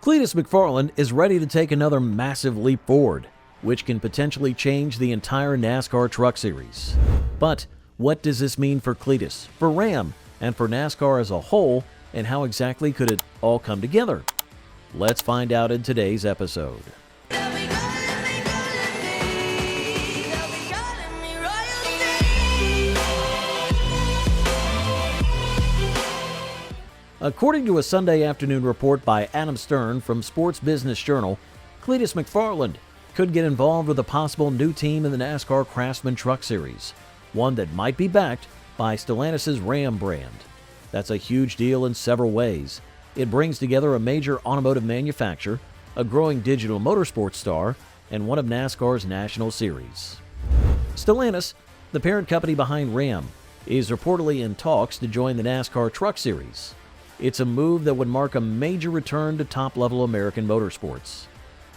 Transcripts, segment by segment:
Cletus McFarland is ready to take another massive leap forward, which can potentially change the entire NASCAR Truck Series. But what does this mean for Cletus, for Ram, and for NASCAR as a whole, and how exactly could it all come together? Let's find out in today's episode. According to a Sunday afternoon report by Adam Stern from Sports Business Journal, Cletus McFarland could get involved with a possible new team in the NASCAR Craftsman Truck Series, one that might be backed by Stellantis' Ram brand. That's a huge deal in several ways. It brings together a major automotive manufacturer, a growing digital motorsports star, and one of NASCAR's national series. Stellantis, the parent company behind Ram, is reportedly in talks to join the NASCAR Truck Series. It's a move that would mark a major return to top-level American motorsports.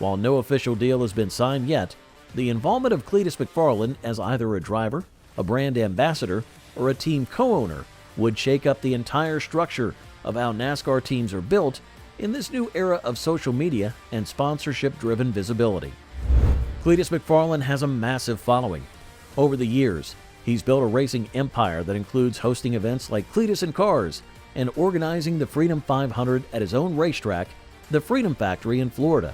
While no official deal has been signed yet, the involvement of Cletus McFarland as either a driver, a brand ambassador, or a team co-owner would shake up the entire structure of how NASCAR teams are built in this new era of social media and sponsorship-driven visibility. Cletus McFarland has a massive following. Over the years, he's built a racing empire that includes hosting events like Cletus in Cars and organizing the Freedom 500 at his own racetrack, the Freedom Factory in Florida.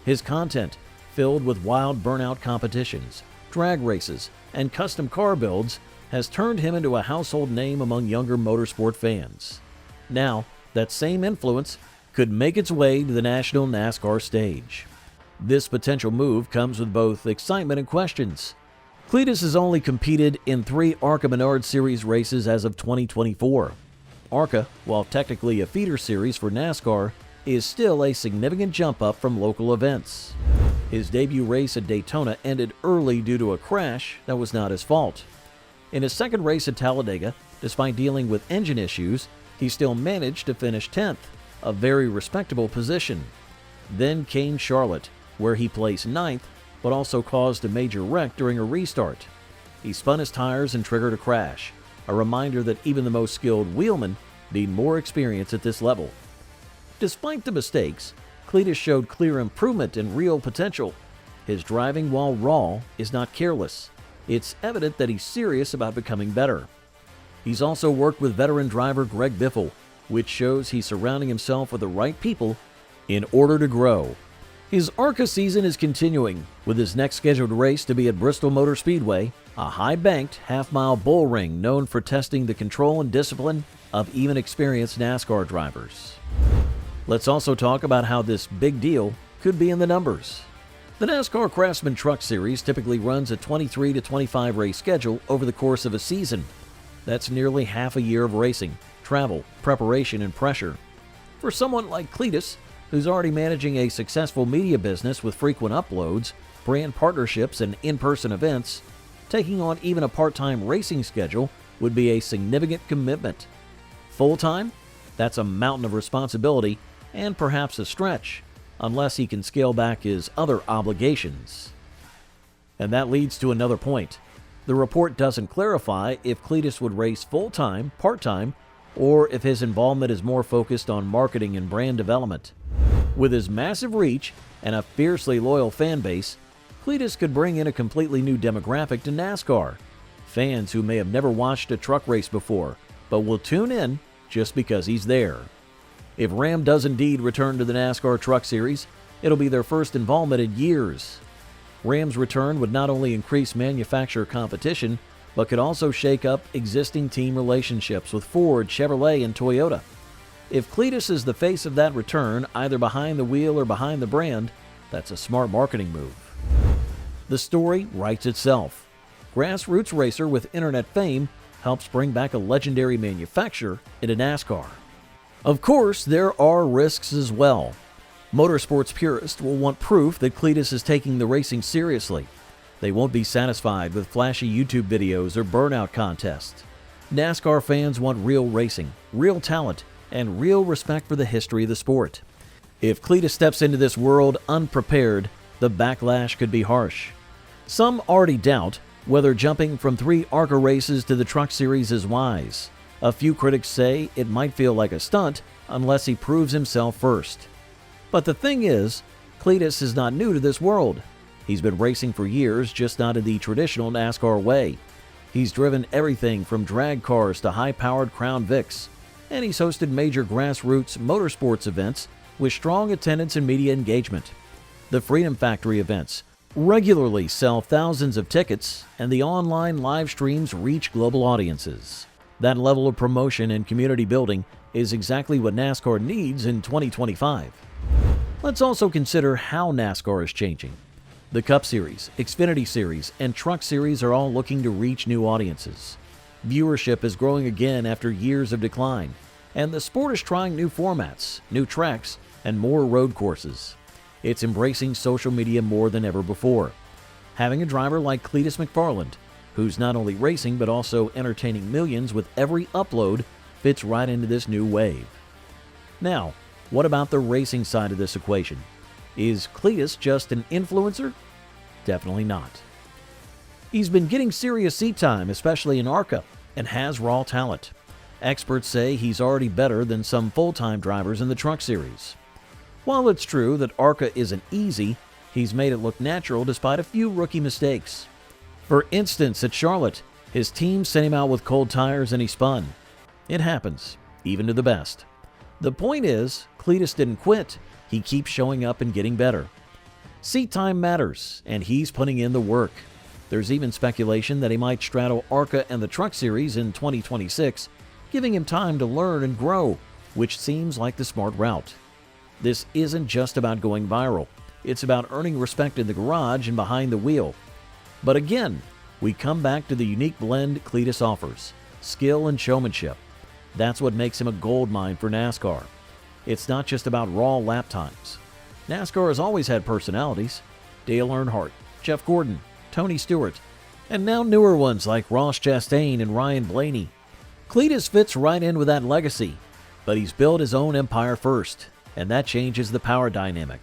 His content, filled with wild burnout competitions, drag races, and custom car builds, has turned him into a household name among younger motorsport fans. Now, that same influence could make its way to the national NASCAR stage. This potential move comes with both excitement and questions. Cletus has only competed in 3 Arca Menard Series races as of 2024. Arca, while technically a feeder series for NASCAR, is still a significant jump up from local events. His debut race at Daytona ended early due to a crash that was not his fault. In his second race at Talladega, despite dealing with engine issues, he still managed to finish 10th, a very respectable position. Then came Charlotte, where he placed 9th, but also caused a major wreck during a restart. He spun his tires and triggered a crash, a reminder that even the most skilled wheelmen need more experience at this level. Despite the mistakes, Cletus showed clear improvement and real potential. His driving, while raw, is not careless. It's evident that he's serious about becoming better. He's also worked with veteran driver Greg Biffle, which shows he's surrounding himself with the right people in order to grow. His Arca season is continuing, with his next scheduled race to be at Bristol Motor Speedway, a high-banked half-mile bull ring known for testing the control and discipline of even experienced NASCAR drivers. Let's also talk about how this big deal could be in the numbers. The NASCAR Craftsman Truck Series typically runs a 23 to 25 race schedule over the course of a season. That's nearly half a year of racing, travel, preparation, and pressure. For someone like Cletus, who's already managing a successful media business with frequent uploads, brand partnerships, and in-person events, taking on even a part-time racing schedule would be a significant commitment. Full-time? That's a mountain of responsibility and perhaps a stretch, unless he can scale back his other obligations. And that leads to another point. The report doesn't clarify if Cletus would race full-time, part-time, or if his involvement is more focused on marketing and brand development. With his massive reach and a fiercely loyal fan base, Cletus could bring in a completely new demographic to NASCAR, fans who may have never watched a truck race before, but will tune in just because he's there. If Ram does indeed return to the NASCAR Truck Series, it'll be their first involvement in years. Ram's return would not only increase manufacturer competition, but could also shake up existing team relationships with Ford, Chevrolet, and Toyota. If Cletus is the face of that return, either behind the wheel or behind the brand, that's a smart marketing move. The story writes itself. Grassroots racer with internet fame helps bring back a legendary manufacturer into NASCAR. Of course, there are risks as well. Motorsports purists will want proof that Cletus is taking the racing seriously. They won't be satisfied with flashy YouTube videos or burnout contests. NASCAR fans want real racing, real talent, and real respect for the history of the sport. If Cletus steps into this world unprepared, the backlash could be harsh. Some already doubt whether jumping from 3 Arca races to the Truck Series is wise. A few critics say it might feel like a stunt unless he proves himself first. But the thing is, Cletus is not new to this world. He's been racing for years, just not in the traditional NASCAR way. He's driven everything from drag cars to high-powered Crown Vics, and he's hosted major grassroots motorsports events with strong attendance and media engagement. The Freedom Factory events regularly sell thousands of tickets, and the online live streams reach global audiences. That level of promotion and community building is exactly what NASCAR needs in 2025. Let's also consider how NASCAR is changing. The Cup Series, Xfinity Series, and Truck Series are all looking to reach new audiences. Viewership is growing again after years of decline, and the sport is trying new formats, new tracks, and more road courses. It's embracing social media more than ever before. Having a driver like Cletus McFarland, who's not only racing but also entertaining millions with every upload, fits right into this new wave. Now, what about the racing side of this equation? Is Cletus just an influencer? Definitely not. He's been getting serious seat time, especially in Arca, and has raw talent. Experts say he's already better than some full-time drivers in the Truck Series. While it's true that Arca isn't easy, he's made it look natural despite a few rookie mistakes. For instance, at Charlotte, his team sent him out with cold tires and he spun. It happens, even to the best. The point is, Cletus didn't quit. He keeps showing up and getting better. Seat time matters, and he's putting in the work. There's even speculation that he might straddle Arca and the Truck Series in 2026, giving him time to learn and grow, which seems like the smart route. This isn't just about going viral. It's about earning respect in the garage and behind the wheel. But again, we come back to the unique blend Cletus offers: skill and showmanship. That's what makes him a gold mine for NASCAR. It's not just about raw lap times. NASCAR has always had personalities: Dale Earnhardt, Jeff Gordon, Tony Stewart, and now newer ones like Ross Chastain and Ryan Blaney. Cletus fits right in with that legacy, but he's built his own empire first, and that changes the power dynamic.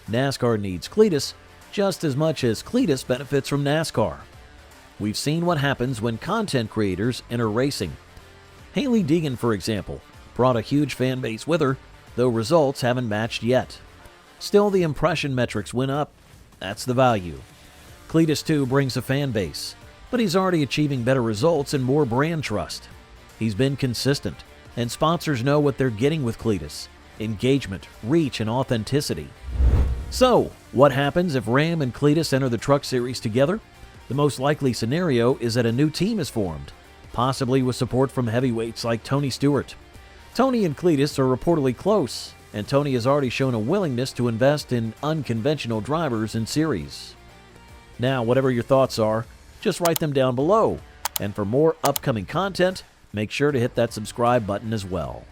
NASCAR needs Cletus just as much as Cletus benefits from NASCAR. We've seen what happens when content creators enter racing. Hailie Deegan, for example, brought a huge fan base with her, though results haven't matched yet. Still, the impression metrics went up. That's the value. Cletus, too, brings a fan base, but he's already achieving better results and more brand trust. He's been consistent, and sponsors know what they're getting with Cletus: engagement, reach, and authenticity. So, what happens if Ram and Cletus enter the Truck Series together? The most likely scenario is that a new team is formed, possibly with support from heavyweights like Tony Stewart. Tony and Cletus are reportedly close, and Tony has already shown a willingness to invest in unconventional drivers in series. Now, whatever your thoughts are, just write them down below. And for more upcoming content, make sure to hit that subscribe button as well.